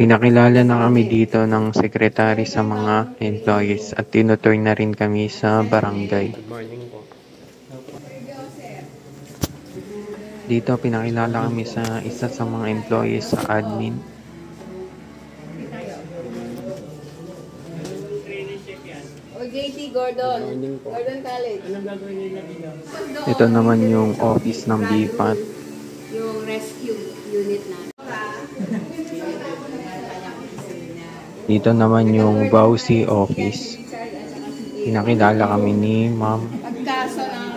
Pinakilala na kami dito ng sekretary sa mga employees at tinutur na rin kami sa barangay. Good morning po. Dito pinakilala kami sa isa sa mga employees sa admin. O JT Gordon. Good morning po. Gordon College. Anong gagawin nila dito? Ito naman yung office ng BPAT. Yung rescue unit na. Dito naman yung Bausi office. Pinakilala kami ni Ma'am. Pagkaso ng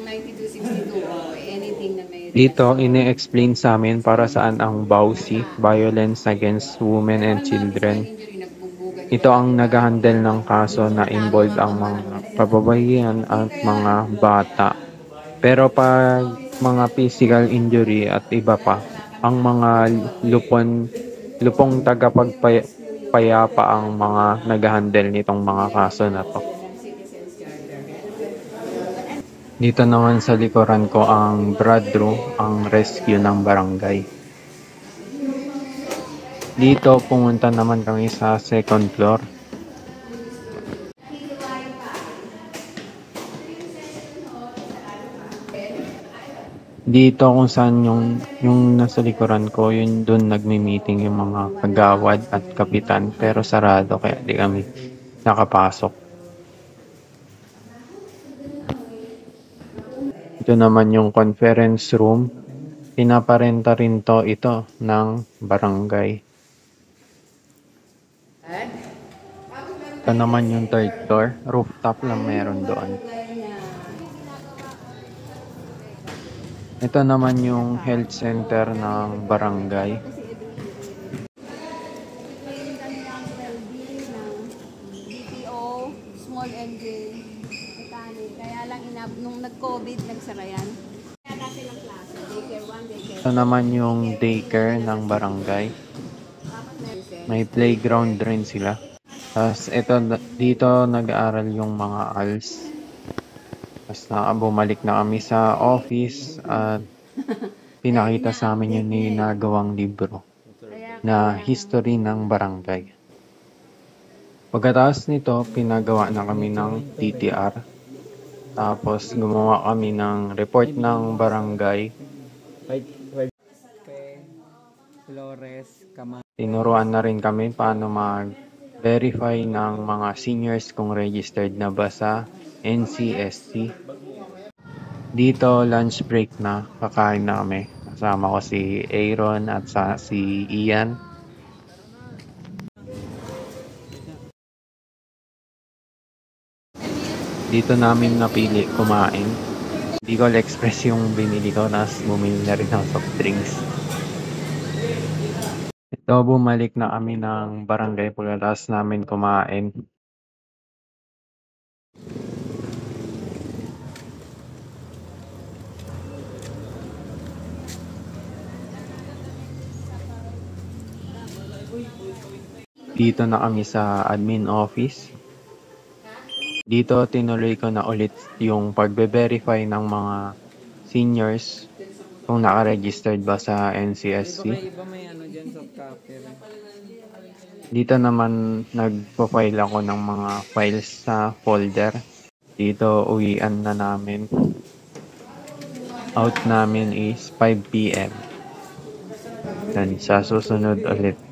9262 o anything na may Dito ini-explain sa amin para saan ang Bausi, Violence Against Women and Children. Ito ang nag-handle ng kaso na involved ang mga kababaihan at mga bata. Pero pag mga physical injury at iba pa, ang mga lupong tagapagpayapa ang mga nag-handle nitong mga kaso na to. Dito naman sa likuran ko ang Bradro, ang rescue ng barangay. Dito pumunta naman kami sa second floor. Dito kung saan yung nasa likuran ko, yun doon nagmi-meeting yung mga kagawad at kapitan, pero sarado kaya di kami nakapasok. Ito naman yung conference room. Pinaparenta rin ito ng barangay. Ito naman yung third floor. Rooftop lang meron doon. Ito naman yung health center ng barangay. BPO, small engine, mechanic. Kaya lang nung nag-COVID, nagsara yan. Kaya dati lang klase. Daycare 1, daycare 2. Ito naman yung daycare ng barangay. May playground rin sila. Tapos dito nag-aaral yung mga ALS. Tapos bumalik na kami sa office at pinakita sa amin yung ninagawang libro na history ng barangay. Pagkatapos nito, pinagawa na kami ng TTR. Tapos gumawa kami ng report ng barangay. Tinuruan na rin kami paano mag-verify ng mga seniors kung registered na ba sa NCSC. Dito, lunch break na. Kakain na kami. Kasama ko si Aaron at si Ian. Dito namin napili kumain. Bicol Express yung binili ko, tapos bumili na rin ng soft drinks. Ito, bumalik na kami ng barangay pagkatapos namin kumain. Dito na kami sa admin office. Dito tinuloy ko na ulit yung pagbe-verify ng mga seniors kung naka-registered ba sa NCSC. Dito naman nagpo-file ako ng mga files sa folder. Dito uwian na namin. Out namin is 5 PM. Then sa susunod ulit.